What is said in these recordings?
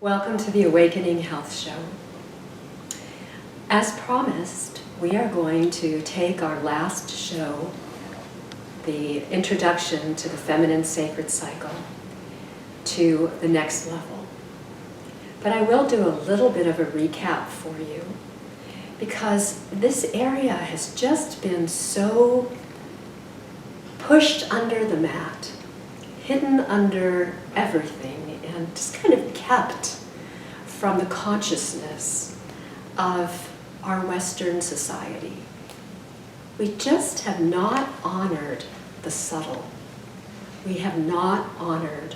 Welcome to the Awakening Health Show. As promised, we are going to take our last show, the introduction to the feminine sacred cycle, to the next level. But I will do a little bit of a recap for you, because this area has just been so pushed under the mat, hidden under everything, and just kind of kept from the consciousness of our Western society. We just have not honored the subtle. We have not honored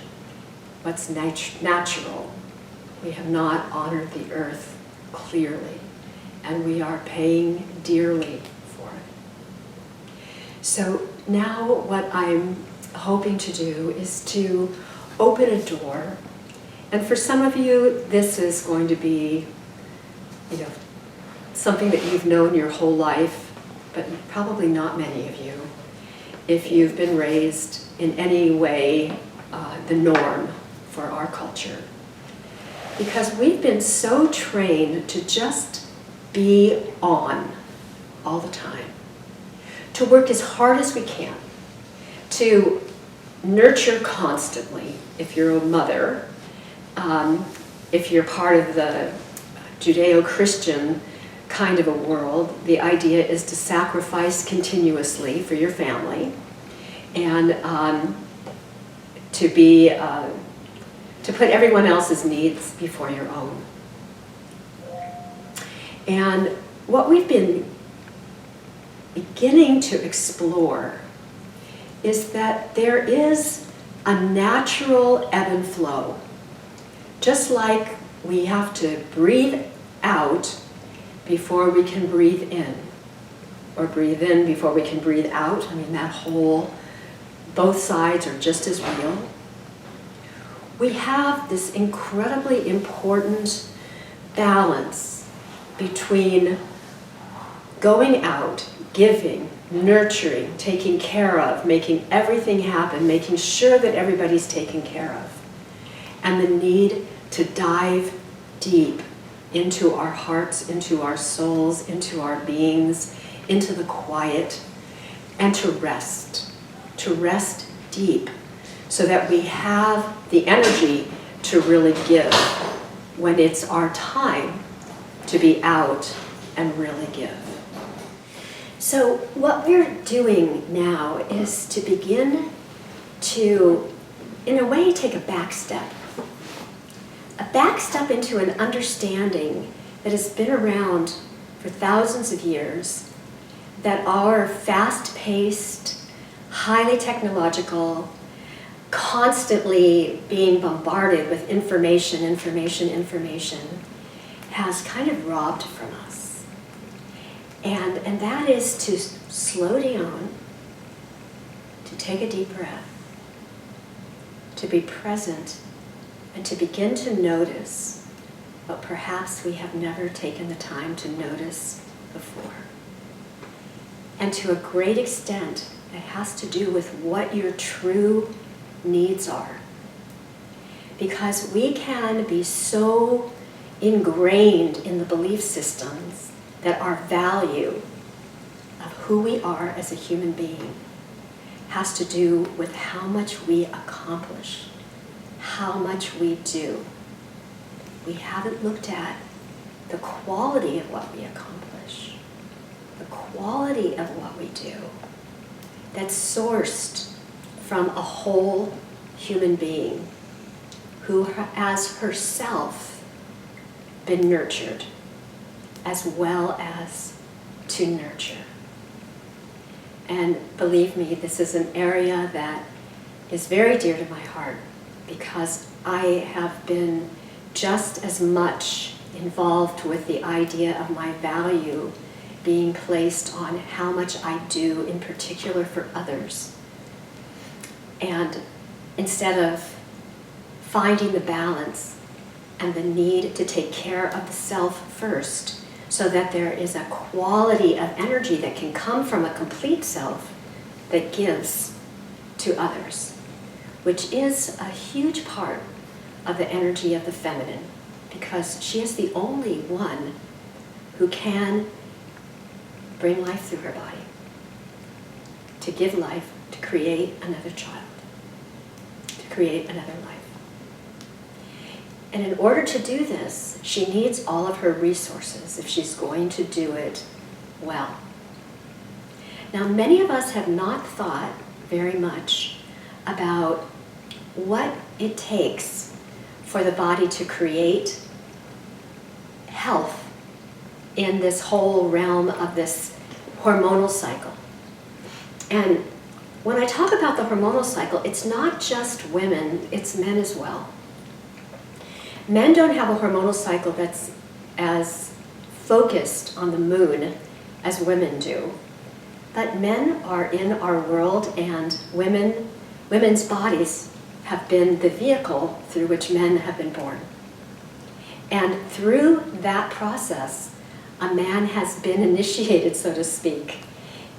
what's natural. We have not honored the earth clearly, and we are paying dearly for it. So now what I'm hoping to do is to open a door. And for some of you, this is going to be, something that you've known your whole life, but probably not many of you, if you've been raised in any way the norm for our culture. Because we've been so trained to just be on all the time, to work as hard as we can, to nurture constantly. If you're a mother, if you're part of the Judeo-Christian kind of a world, the idea is to sacrifice continuously for your family and to put everyone else's needs before your own. And what we've been beginning to explore is that there is a natural ebb and flow. Just like we have to breathe out before we can breathe in, or breathe in before we can breathe out. That whole, both sides are just as real. We have this incredibly important balance between going out, giving, nurturing, taking care of, making everything happen, making sure that everybody's taken care of, and the need to dive deep into our hearts, into our souls, into our beings, into the quiet, and to rest deep so that we have the energy to really give when it's our time to be out and really give. So what we're doing now is to begin to, in a way, take a back step into an understanding that has been around for thousands of years, that our fast-paced, highly technological, constantly being bombarded with information has kind of robbed from us. And that is to slow down, to take a deep breath, to be present, and to begin to notice what perhaps we have never taken the time to notice before. And to a great extent, it has to do with what your true needs are. Because we can be so ingrained in the belief systems that our value of who we are as a human being has to do with how much we accomplish, how much we do. We haven't looked at the quality of what we accomplish, the quality of what we do, that's sourced from a whole human being who has herself been nurtured as well as to nurture. And believe me, this is an area that is very dear to my heart, because I have been just as much involved with the idea of my value being placed on how much I do in particular for others. And instead of finding the balance and the need to take care of the self first, so that there is a quality of energy that can come from a complete self that gives to others, which is a huge part of the energy of the feminine. because she is the only one who can bring life through her body, to give life, to create another child, to create another life. And in order to do this, she needs all of her resources if she's going to do it well. Now, many of us have not thought very much about what it takes for the body to create health in this whole realm of this hormonal cycle. And when I talk about the hormonal cycle, it's not just women, it's men as well. Men don't have a hormonal cycle that's as focused on the moon as women do. But men are in our world, and women's bodies have been the vehicle through which men have been born. And through that process, a man has been initiated, so to speak,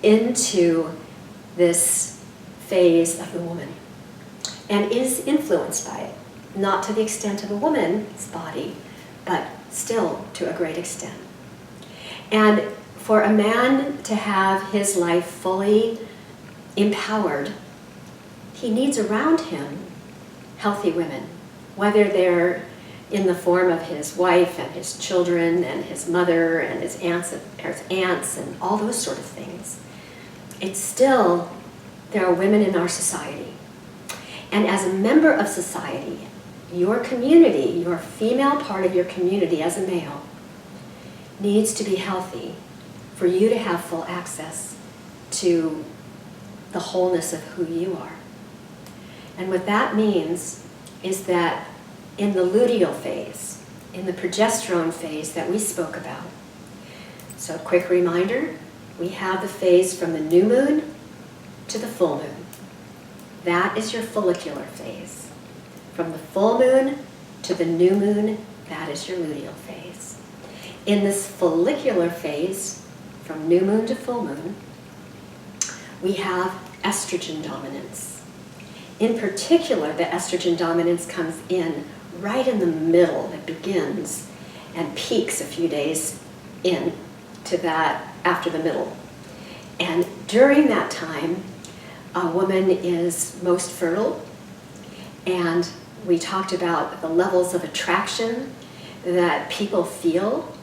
into this phase of the woman and is influenced by it. Not to the extent of a woman's body, but still to a great extent. And for a man to have his life fully empowered, he needs around him healthy women, whether they're in the form of his wife and his children and his mother and his aunts and all those sort of things. It's still, there are women in our society. And as a member of society, your community, your female part of your community as a male, needs to be healthy for you to have full access to the wholeness of who you are. And what that means is that in the luteal phase, in the progesterone phase that we spoke about, so a quick reminder, we have the phase from the new moon to the full moon. That is your follicular phase. From the full moon to the new moon, that is your luteal phase. In this follicular phase, from new moon to full moon, we have estrogen dominance. In particular, the estrogen dominance comes in right in the middle. It begins and peaks a few days in to that after the middle. And during that time, a woman is most fertile, and we talked about the levels of attraction that people feel,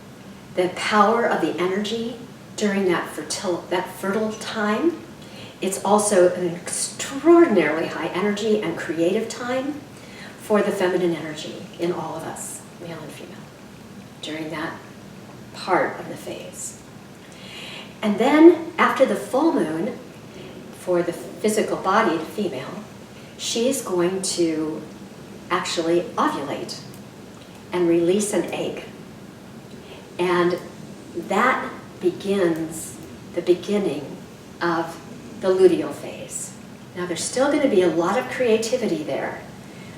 the power of the energy during that fertile time. It's also an extraordinarily high energy and creative time for the feminine energy in all of us, male and female, during that part of the phase. And then after the full moon, for the physical bodied female, she's going to actually ovulate and release an egg. And that begins the beginning of the luteal phase. Now there's still going to be a lot of creativity there,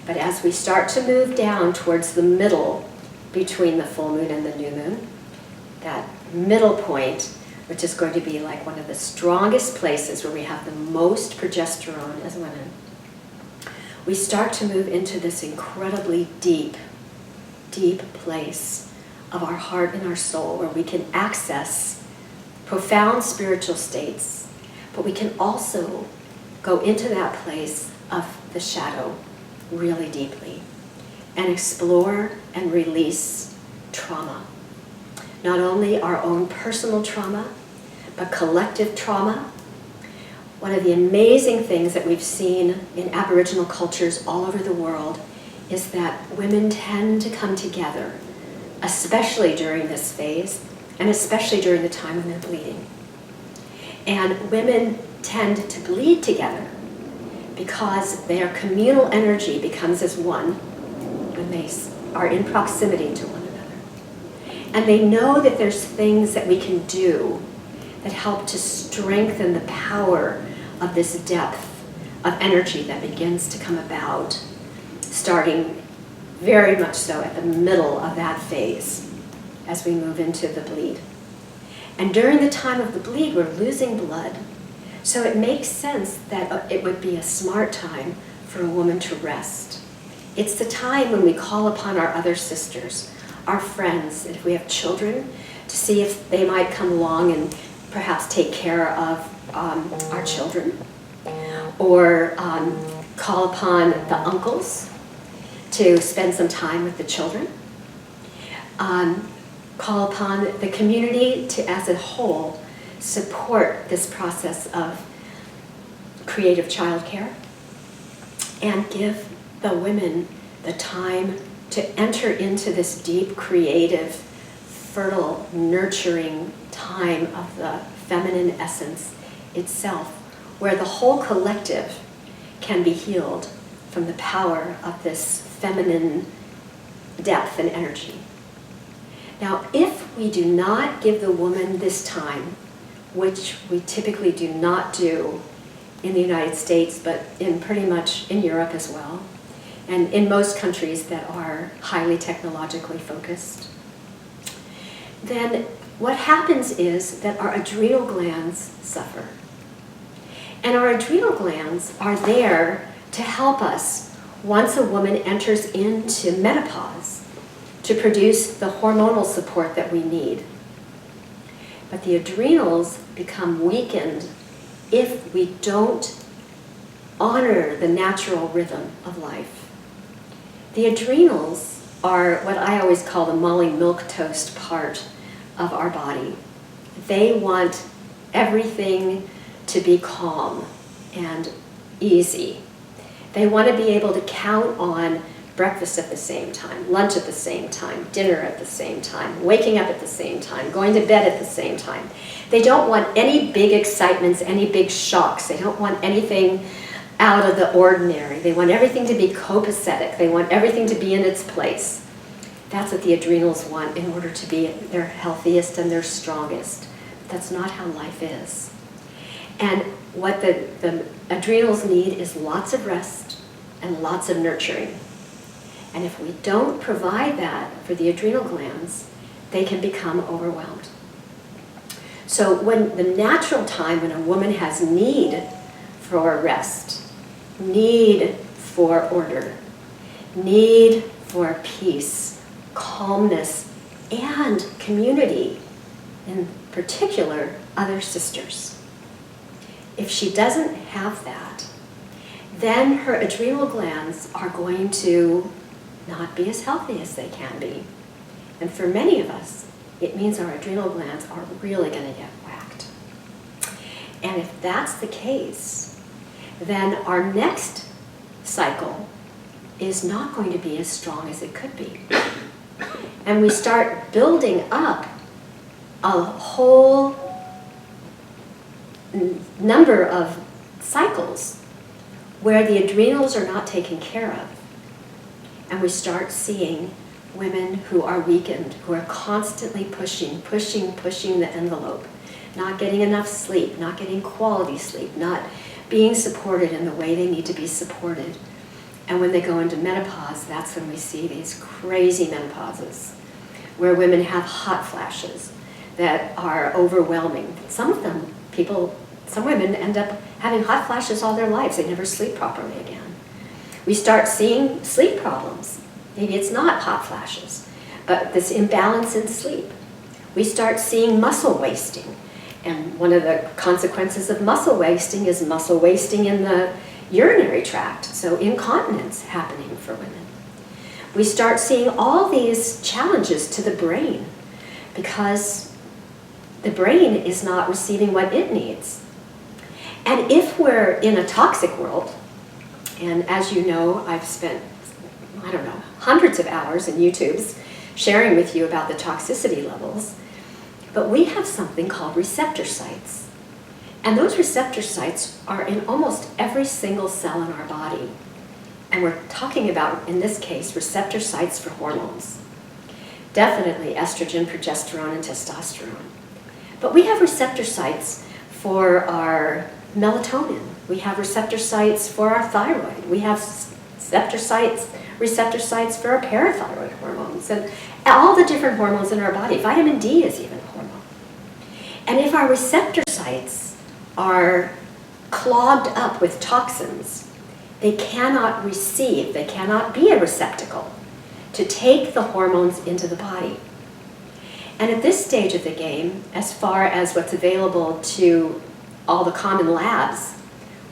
but as we start to move down towards the middle between the full moon and the new moon, that middle point, which is going to be like one of the strongest places where we have the most progesterone as women, we start to move into this incredibly deep, deep place of our heart and our soul where we can access profound spiritual states, but we can also go into that place of the shadow really deeply and explore and release trauma. Not only our own personal trauma, but collective trauma. One of the amazing things that we've seen in Aboriginal cultures all over the world is that women tend to come together, especially during this phase, and especially during the time when they're bleeding. And women tend to bleed together because their communal energy becomes as one when they are in proximity to one another. And they know that there's things that we can do that help to strengthen the power of this depth of energy that begins to come about, starting very much so at the middle of that phase as we move into the bleed. And during the time of the bleed, we're losing blood. So it makes sense that it would be a smart time for a woman to rest. It's the time when we call upon our other sisters, our friends, and if we have children, to see if they might come along and perhaps take care of our children, or call upon the uncles to spend some time with the children. Call upon the community to, as a whole, support this process of creative childcare, and give the women the time to enter into this deep, creative, fertile, nurturing time of the feminine essence itself, where the whole collective can be healed from the power of this feminine depth and energy. Now, if we do not give the woman this time, which we typically do not do in the United States, but in pretty much in Europe as well, and in most countries that are highly technologically focused, then what happens is that our adrenal glands suffer. And our adrenal glands are there to help us once a woman enters into menopause to produce the hormonal support that we need. But the adrenals become weakened if we don't honor the natural rhythm of life. The adrenals are what I always call the Molly milquetoast part of our body. They want everything to be calm and easy. They want to be able to count on breakfast at the same time, lunch at the same time, dinner at the same time, waking up at the same time, going to bed at the same time. They don't want any big excitements, any big shocks. They don't want anything out of the ordinary. They want everything to be copacetic. They want everything to be in its place. That's what the adrenals want in order to be their healthiest and their strongest. That's not how life is. And what the adrenals need is lots of rest and lots of nurturing. And if we don't provide that for the adrenal glands, they can become overwhelmed. So when the natural time when a woman has need for rest, need for order, need for peace, calmness, and community, in particular, other sisters. If she doesn't have that, then her adrenal glands are going to not be as healthy as they can be. And for many of us, it means our adrenal glands are really going to get whacked. And if that's the case, then our next cycle is not going to be as strong as it could be. And we start building up a whole number of cycles where the adrenals are not taken care of. And we start seeing women who are weakened, who are constantly pushing the envelope, not getting enough sleep, not getting quality sleep, not being supported in the way they need to be supported. And when they go into menopause, that's when we see these crazy menopauses, where women have hot flashes that are overwhelming. Some women end up having hot flashes all their lives. They never sleep properly again. We start seeing sleep problems. Maybe it's not hot flashes, but this imbalance in sleep. We start seeing muscle wasting. And one of the consequences of muscle wasting is muscle wasting in the urinary tract, so incontinence happening for women. We start seeing all these challenges to the brain because the brain is not receiving what it needs. And if we're in a toxic world, and as you know, I've spent, hundreds of hours in YouTubes sharing with you about the toxicity levels, but we have something called receptor sites. And those receptor sites are in almost every single cell in our body. And we're talking about, in this case, receptor sites for hormones. Definitely estrogen, progesterone, and testosterone. But we have receptor sites for our melatonin. We have receptor sites for our thyroid. We have receptor sites for our parathyroid hormones and all the different hormones in our body. Vitamin D is even a hormone. And if our receptor sites are clogged up with toxins, they cannot receive, they cannot be a receptacle to take the hormones into the body. And at this stage of the game, as far as what's available to all the common labs,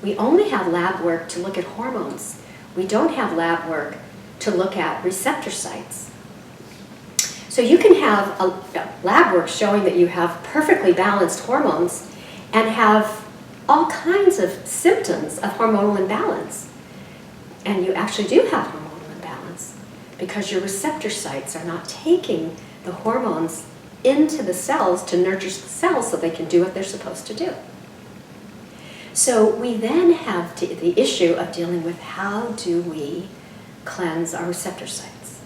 we only have lab work to look at hormones. We don't have lab work to look at receptor sites. So you can have a lab work showing that you have perfectly balanced hormones and have all kinds of symptoms of hormonal imbalance. And you actually do have hormonal imbalance because your receptor sites are not taking the hormones into the cells to nurture the cells so they can do what they're supposed to do. So we then have the issue of dealing with how do we cleanse our receptor sites.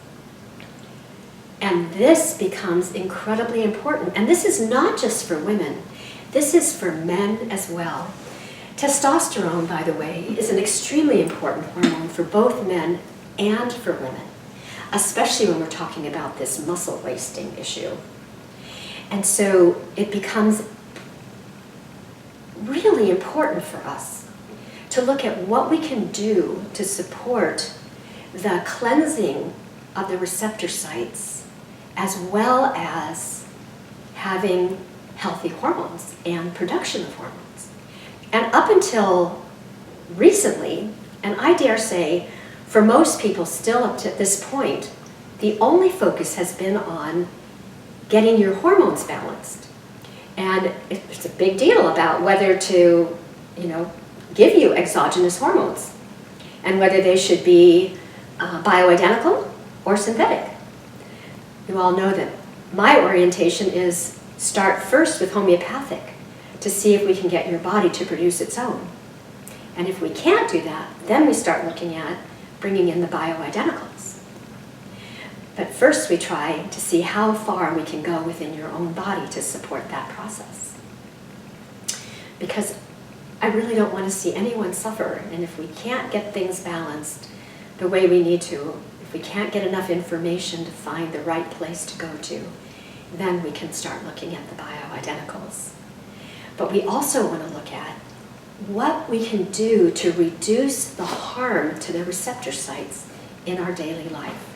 And this becomes incredibly important. And this is not just for women. This is for men as well. Testosterone, by the way, is an extremely important hormone for both men and for women, especially when we're talking about this muscle wasting issue. And so it becomes really important for us to look at what we can do to support the cleansing of the receptor sites as well as having healthy hormones and production of hormones. And up until recently, and I dare say for most people still up to this point, the only focus has been on getting your hormones balanced. And it's a big deal about whether to, give you exogenous hormones and whether they should be bioidentical or synthetic. You all know that my orientation is start first with homeopathic to see if we can get your body to produce its own. And if we can't do that, then we start looking at bringing in the bioidenticals. But first we try to see how far we can go within your own body to support that process. Because I really don't want to see anyone suffer, and if we can't get things balanced the way we need to, if we can't get enough information to find the right place to go to, then we can start looking at the bioidenticals. But we also want to look at what we can do to reduce the harm to the receptor sites in our daily life.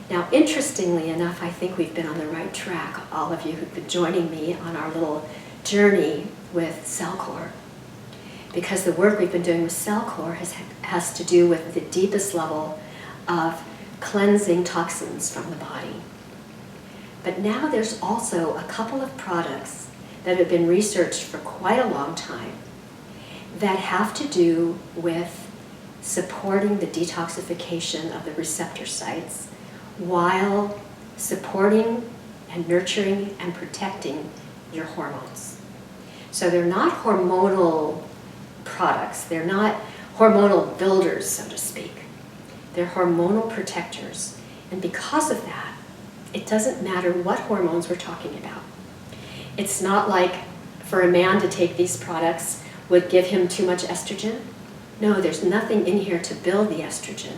Now, interestingly enough, I think we've been on the right track, all of you who've been joining me on our little journey with CellCore. Because the work we've been doing with CellCore has to do with the deepest level of cleansing toxins from the body. But now there's also a couple of products that have been researched for quite a long time that have to do with supporting the detoxification of the receptor sites while supporting and nurturing and protecting your hormones. So they're not hormonal products, they're not hormonal builders, so to speak. They're hormonal protectors. And because of that, it doesn't matter what hormones we're talking about. It's not like for a man to take these products would give him too much estrogen. No, there's nothing in here to build the estrogen.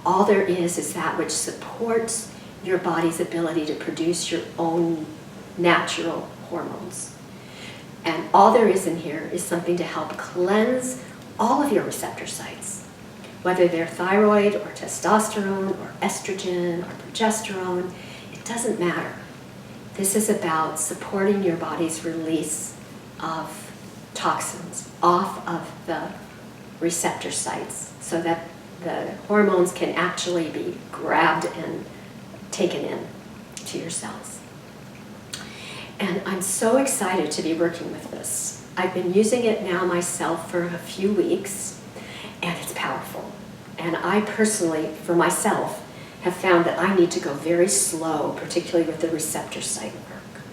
All there is that which supports your body's ability to produce your own natural hormones. And all there is in here is something to help cleanse all of your receptor sites, whether they're thyroid or testosterone or estrogen or progesterone, it doesn't matter. This is about supporting your body's release of toxins off of the receptor sites so that the hormones can actually be grabbed and taken in to your cells. And I'm so excited to be working with this. I've been using it now myself for a few weeks, and it's powerful. And I personally, for myself, have found that I need to go very slow, particularly with the receptor site work.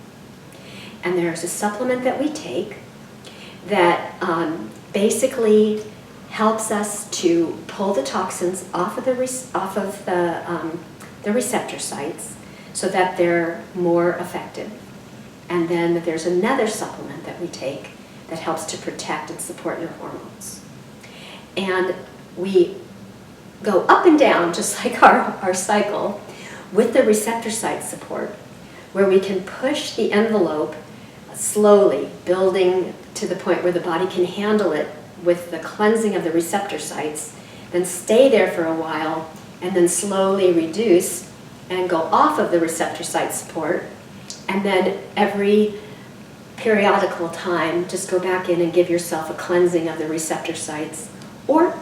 And there's a supplement that we take that basically helps us to pull the toxins off of the receptor sites so that they're more effective. And then there's another supplement that we take that helps to protect and support your hormones. And we go up and down, just like our cycle, with the receptor site support, where we can push the envelope slowly, building to the point where the body can handle it with the cleansing of the receptor sites, then stay there for a while, and then slowly reduce and go off of the receptor site support, and then every periodical time, just go back in and give yourself a cleansing of the receptor sites. Or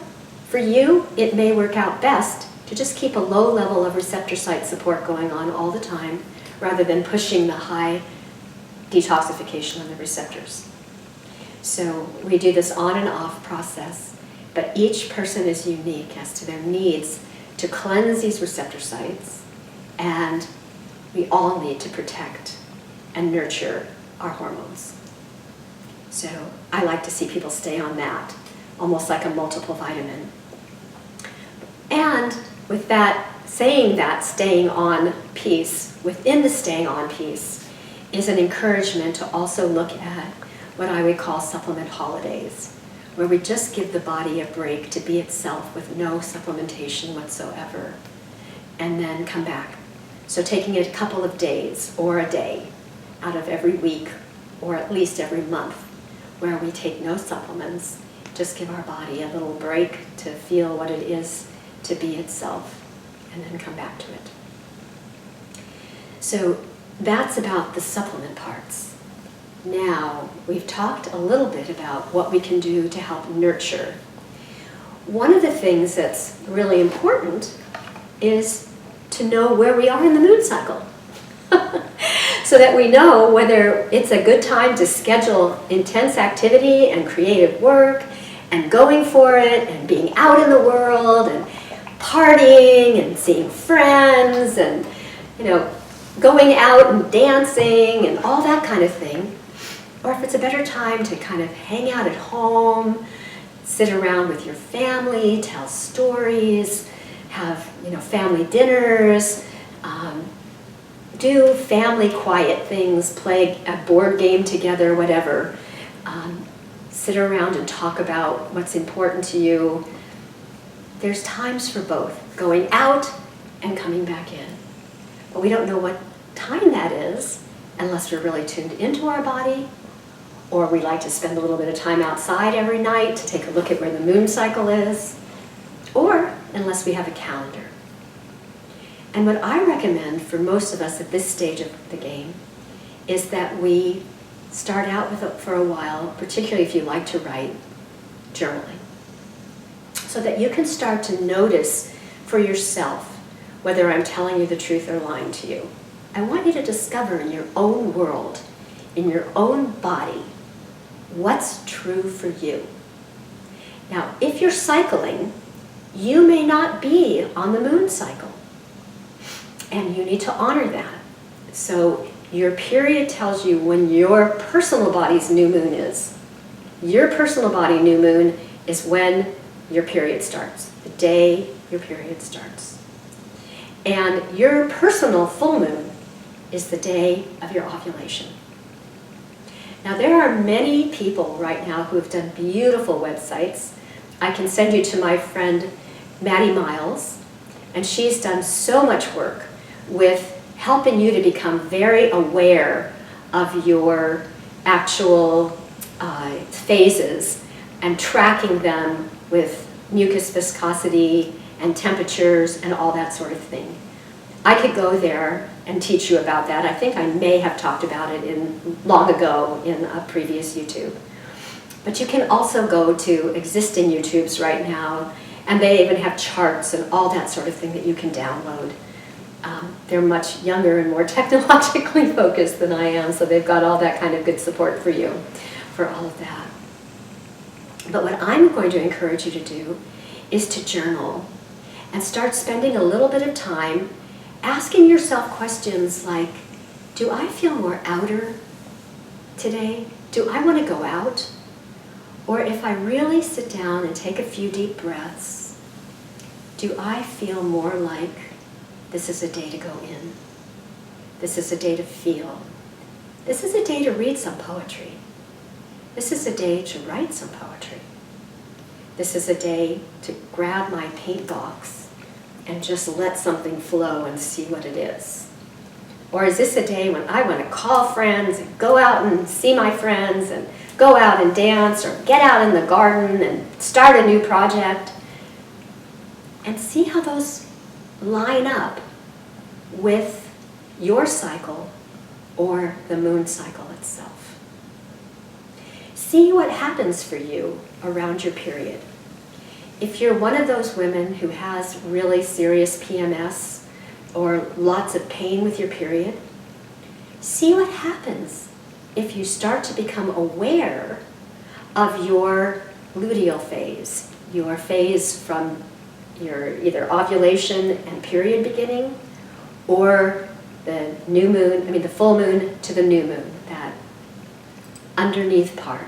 for you, it may work out best to just keep a low level of receptor site support going on all the time, rather than pushing the high detoxification of the receptors. So we do this on and off process, but each person is unique as to their needs to cleanse these receptor sites, and we all need to protect and nurture our hormones. So I like to see people stay on that, almost like a multiple vitamin. And with that, saying that staying on piece, within the staying on piece, is an encouragement to also look at what I would call supplement holidays, where we just give the body a break to be itself with no supplementation whatsoever, and then come back. So taking a couple of days or a day out of every week, or at least every month, where we take no supplements, just give our body a little break to feel what it is to be itself, and then come back to it. So that's about the supplement parts. Now, we've talked a little bit about what we can do to help nurture. One of the things that's really important is to know where we are in the moon cycle. So that we know whether it's a good time to schedule intense activity and creative work and going for it and being out in the world and partying and seeing friends and, going out and dancing and all that kind of thing. Or if it's a better time to kind of hang out at home, sit around with your family, tell stories, have, family dinners, do family quiet things, play a board game together, whatever. Sit around and talk about what's important to you. There's times for both, going out and coming back in. But we don't know what time that is unless we're really tuned into our body, or we like to spend a little bit of time outside every night to take a look at where the moon cycle is, or unless we have a calendar. And what I recommend for most of us at this stage of the game is that we start out with for a while, particularly if you like to write, journaling, so that you can start to notice for yourself whether I'm telling you the truth or lying to you. I want you to discover in your own world, in your own body, what's true for you. Now, if you're cycling, you may not be on the moon cycle, and you need to honor that. So your period tells you when your personal body's new moon is. Your personal body new moon is when your period starts, the day your period starts. And your personal full moon is the day of your ovulation. Now, there are many people right now who have done beautiful websites. I can send you to my friend Maddie Miles, and she's done so much work with helping you to become very aware of your actual phases and tracking them with mucus viscosity and temperatures and all that sort of thing. I could go there and teach you about that. I think I may have talked about it long ago in a previous YouTube. But you can also go to existing YouTubes right now, and they even have charts and all that sort of thing that you can download. They're much younger and more technologically focused than I am, so they've got all that kind of good support for you, for all of that. But what I'm going to encourage you to do is to journal and start spending a little bit of time asking yourself questions like, do I feel more outer today? Do I want to go out? Or if I really sit down and take a few deep breaths, do I feel more like this is a day to go in? This is a day to feel. This is a day to read some poetry. This is a day to write some poetry. This is a day to grab my paint box and just let something flow and see what it is. Or is this a day when I want to call friends and go out and see my friends and go out and dance or get out in the garden and start a new project? And see how those line up with your cycle or the moon cycle itself. See what happens for you around your period. If you're one of those women who has really serious PMS or lots of pain with your period, see what happens if you start to become aware of your luteal phase, your phase from your either ovulation and period beginning, or the new moon, the full moon to the new moon, that underneath part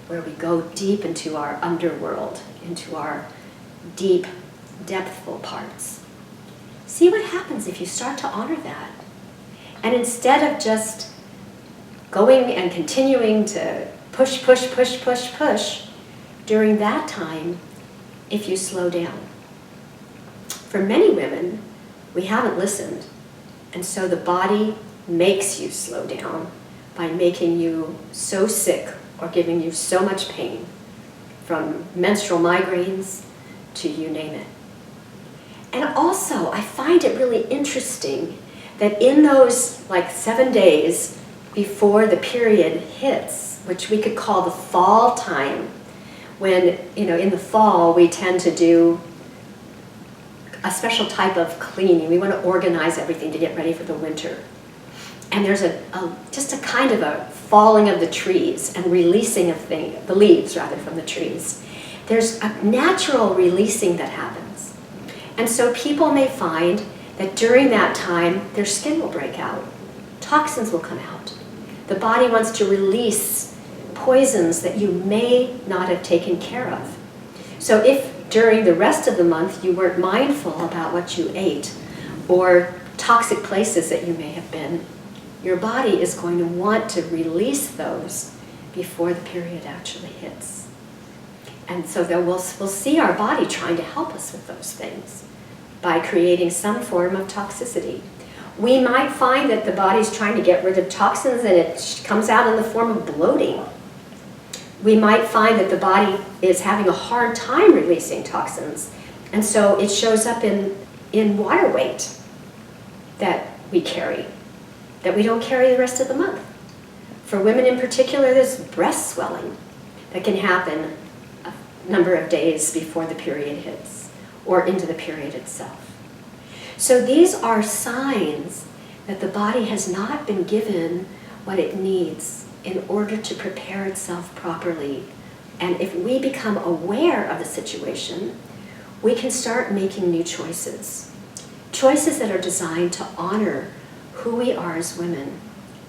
where we go deep into our underworld, into our deep, depthful parts. See what happens if you start to honor that. And instead of just going and continuing to push, push, push, push, push, during that time, if you slow down. For many women, we haven't listened, and so the body makes you slow down by making you so sick or giving you so much pain, from menstrual migraines to you name it. And also, I find it really interesting that in those 7 days before the period hits, which we could call the fall time, when, in the fall we tend to do a special type of cleaning. We want to organize everything to get ready for the winter. And there's just a kind of a falling of the trees and releasing of the leaves rather from the trees. There's a natural releasing that happens. And so people may find that during that time, their skin will break out. Toxins will come out. The body wants to release poisons that you may not have taken care of. So if during the rest of the month you weren't mindful about what you ate or toxic places that you may have been, your body is going to want to release those before the period actually hits. And so we'll see our body trying to help us with those things by creating some form of toxicity. We might find that the body's trying to get rid of toxins and it comes out in the form of bloating. We might find that the body is having a hard time releasing toxins, and so it shows up in water weight that we carry, that we don't carry the rest of the month. For women in particular, there's breast swelling that can happen a number of days before the period hits or into the period itself. So these are signs that the body has not been given what it needs in order to prepare itself properly. And if we become aware of the situation, we can start making new choices. Choices that are designed to honor who we are as women.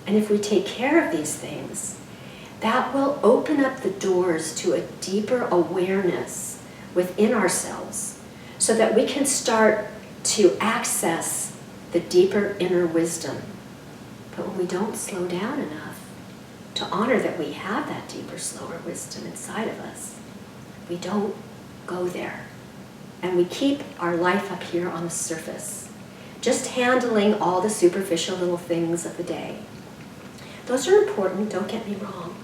And if we take care of these things, that will open up the doors to a deeper awareness within ourselves so that we can start to access the deeper inner wisdom. But when we don't slow down enough to honor that we have that deeper, slower wisdom inside of us, we don't go there. And we keep our life up here on the surface, just handling all the superficial little things of the day. Those are important, don't get me wrong.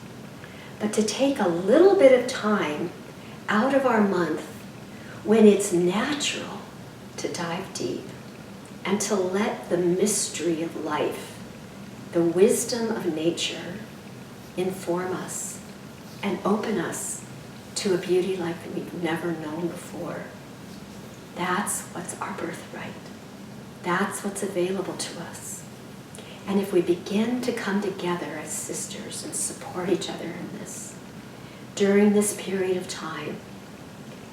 But to take a little bit of time out of our month when it's natural to dive deep and to let the mystery of life, the wisdom of nature, inform us and open us to a beauty like we've never known before. That's what's our birthright. That's what's available to us. And if we begin to come together as sisters and support each other in this, during this period of time,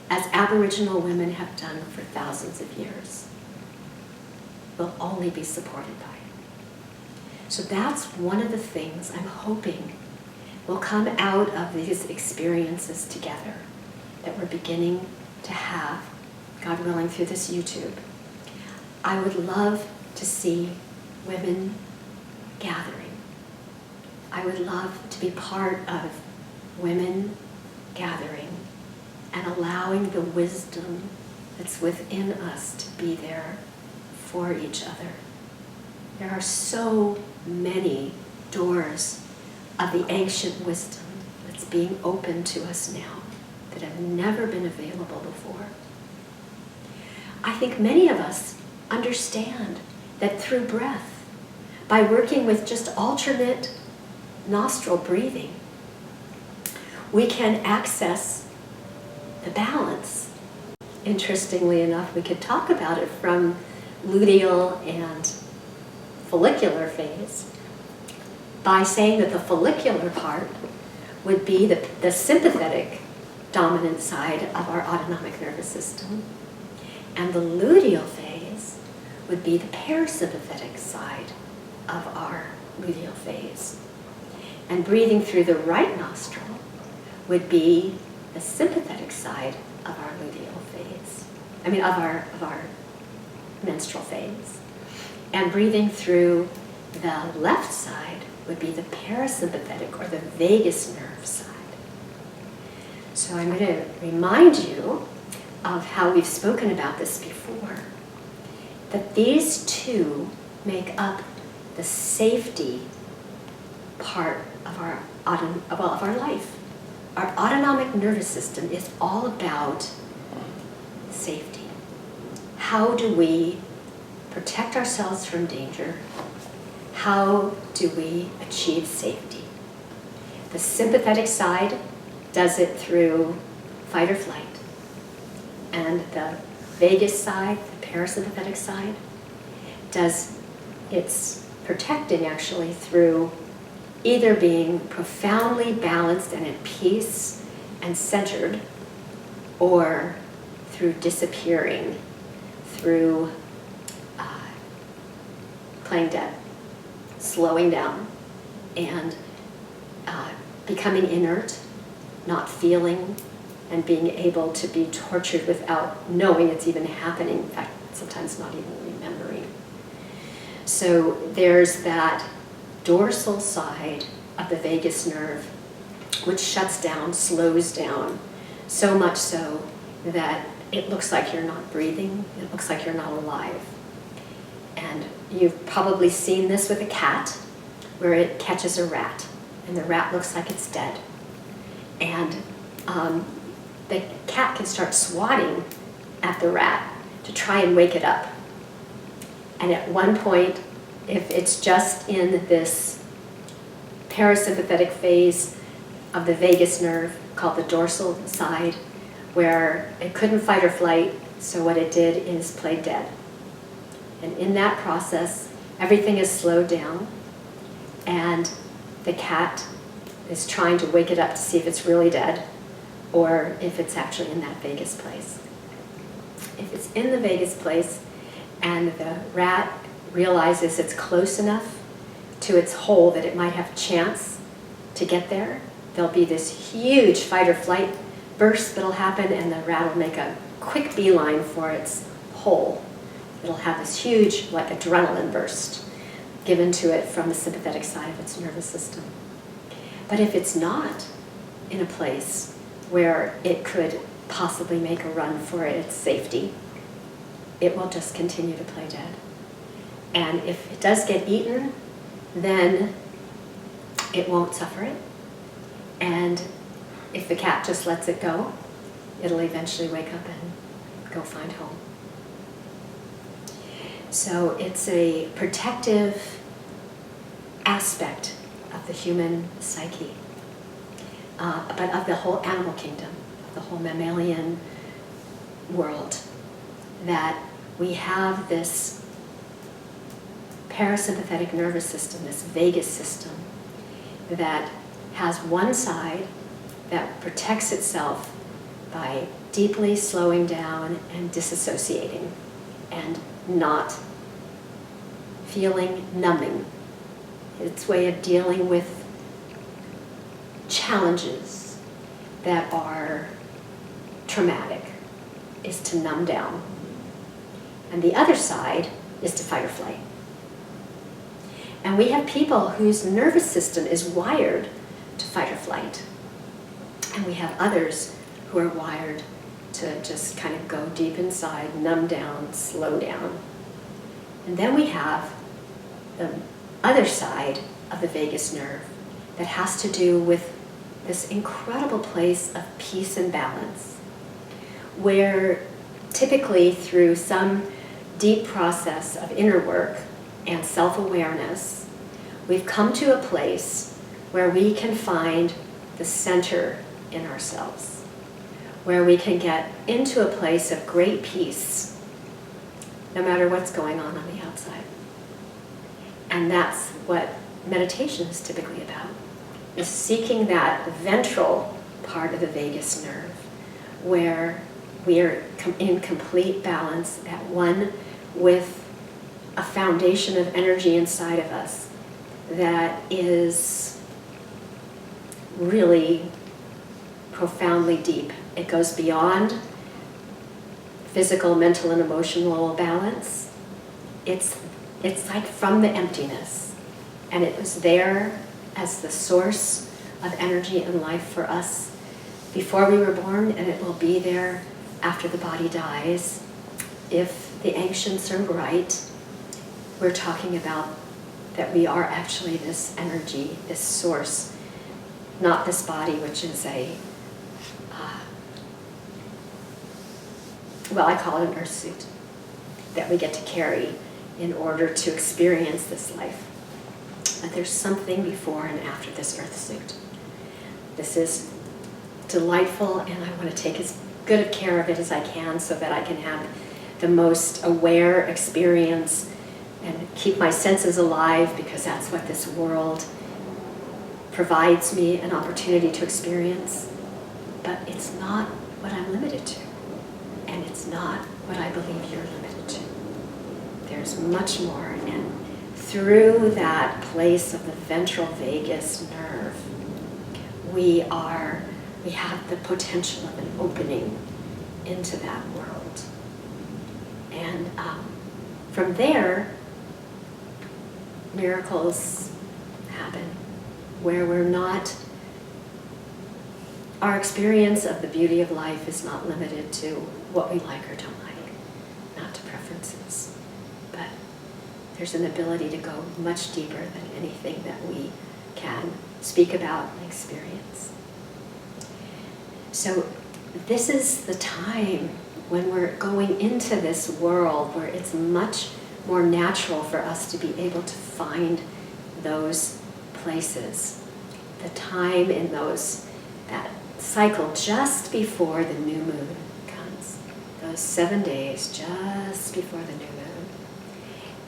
as Aboriginal women have done for thousands of years, we'll only be supported by it. So that's one of the things I'm hoping will come out of these experiences together that we're beginning to have, God willing, through this YouTube. I would love to see women gathering. I would love to be part of women gathering and allowing the wisdom that's within us to be there for each other. There are so many doors of the ancient wisdom that's being opened to us now that have never been available before. I think many of us understand that through breath, by working with just alternate nostril breathing, we can access the balance. Interestingly enough, we could talk about it from luteal and follicular phase by saying that the follicular part would be the sympathetic dominant side of our autonomic nervous system, and the luteal phase would be the parasympathetic side of our luteal phase. And breathing through the right nostril would be the sympathetic side of our luteal phase. Of our menstrual phase. And breathing through the left side would be the parasympathetic or the vagus nerve side. So I'm going to remind you of how we've spoken about this before, that these two make up the safety part of our life. Our autonomic nervous system is all about safety. How do we protect ourselves from danger? How do we achieve safety? The sympathetic side does it through fight or flight. And the vagus side, the parasympathetic side, does its protecting actually through either being profoundly balanced and at peace and centered, or through disappearing, through playing dead, slowing down, and becoming inert, not feeling, and being able to be tortured without knowing it's even happening, in fact, sometimes not even remembering. So there's that dorsal side of the vagus nerve, which shuts down, slows down, so much so that it looks like you're not breathing, it looks like you're not alive. And you've probably seen this with a cat, where it catches a rat, and the rat looks like it's dead. And the cat can start swatting at the rat to try and wake it up. And at one point, if it's just in this parasympathetic phase of the vagus nerve, called the dorsal side, where it couldn't fight or flight, so what it did is play dead. And in that process, everything is slowed down, and the cat is trying to wake it up to see if it's really dead, or if it's actually in that vagus place. If it's in the vagus place, and the rat realizes it's close enough to its hole that it might have a chance to get there, there'll be this huge fight or flight burst that'll happen, and the rat will make a quick beeline for its hole. It'll have this huge, like, adrenaline burst given to it from the sympathetic side of its nervous system. But if it's not in a place where it could possibly make a run for its safety, it will just continue to play dead. And if it does get eaten, then it won't suffer it. And if the cat just lets it go, it'll eventually wake up and go find home. So it's a protective aspect of the human psyche, but of the whole animal kingdom, of the whole mammalian world, that we have this parasympathetic nervous system, this vagus system, that has one side that protects itself by deeply slowing down and disassociating and not feeling, numbing. Its way of dealing with challenges that are traumatic is to numb down. And the other side is to fight or flight. And we have people whose nervous system is wired to fight or flight. And we have others who are wired to just kind of go deep inside, numb down, slow down. And then we have the other side of the vagus nerve that has to do with this incredible place of peace and balance, where typically through some deep process of inner work and self-awareness, we've come to a place where we can find the center in ourselves, where we can get into a place of great peace, no matter what's going on the outside. And that's what meditation is typically about, is seeking that ventral part of the vagus nerve, where we are in complete balance, at one with a foundation of energy inside of us that is really profoundly deep. It goes beyond physical, mental, and emotional balance. It's like from the emptiness, and it was there as the source of energy and life for us before we were born, and it will be there after the body dies. If the ancients are right, we're talking about that we are actually this energy, this source, not this body, which is well, I call it an earth suit that we get to carry in order to experience this life. But there's something before and after this earth suit. This is delightful, and I want to take as good of care of it as I can so that I can have the most aware experience and keep my senses alive, because that's what this world provides me an opportunity to experience. But it's not what I'm limited to, and it's not what I believe you're limited to. There's much more, and through that place of the ventral vagus nerve, we have the potential of an opening into that world. And from there, miracles happen, where our experience of the beauty of life is not limited to what we like or don't like, not to preferences, but there's an ability to go much deeper than anything that we can speak about and experience. So this is the time when we're going into this world where it's much more natural for us to be able to find those places, the time in that cycle just before the new moon comes, those 7 days just before the new moon.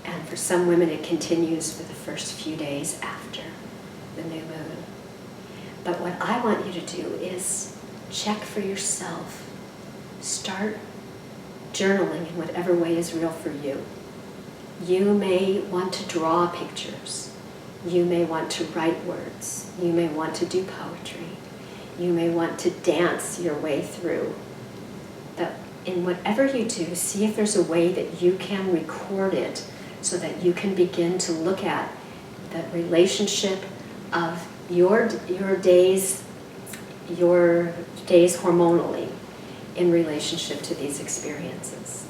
And for some women it continues for the first few days after the new moon. But what I want you to do is check for yourself. Start journaling in whatever way is real for you. You may want to draw pictures. You may want to write words. You may want to do poetry. You may want to dance your way through. But in whatever you do, see if there's a way that you can record it so that you can begin to look at the relationship of your days hormonally in relationship to these experiences.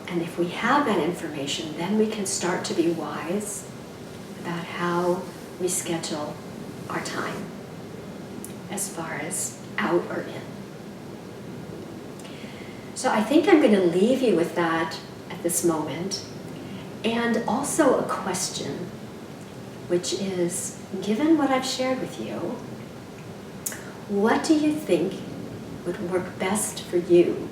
And if we have that information, then we can start to be wise about how we schedule our time as far as out or in. So I think I'm going to leave you with that at this moment, and also a question, which is, given what I've shared with you, what do you think would work best for you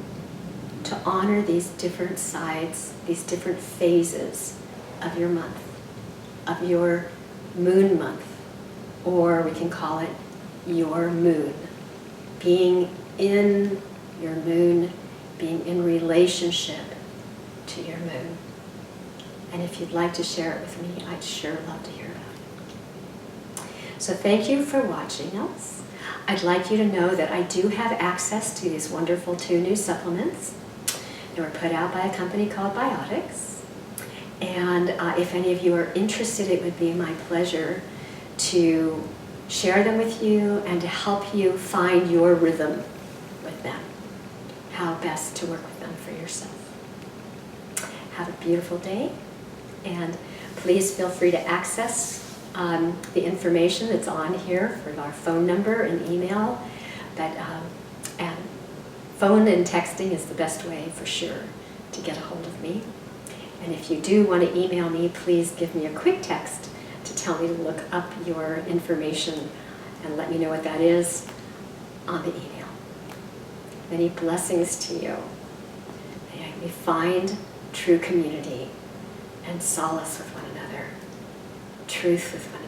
to honor these different sides, these different phases of your month, of your moon month, or we can call it your moon? Being in your moon, being in relationship to your moon. And if you'd like to share it with me, I'd sure love to hear about it. So thank you for watching us. I'd like you to know that I do have access to these wonderful 2 new supplements. They were put out by a company called Biotics. And if any of you are interested, it would be my pleasure to share them with you and to help you find your rhythm with them, how best to work with them for yourself. Have a beautiful day, and please feel free to access the information that's on here for our phone number and email. But and phone and texting is the best way for sure to get a hold of me. And if you do want to email me, please give me a quick text to tell me to look up your information and let me know what that is on the email. Many blessings to you. May we find true community and solace with one another, truth with one another.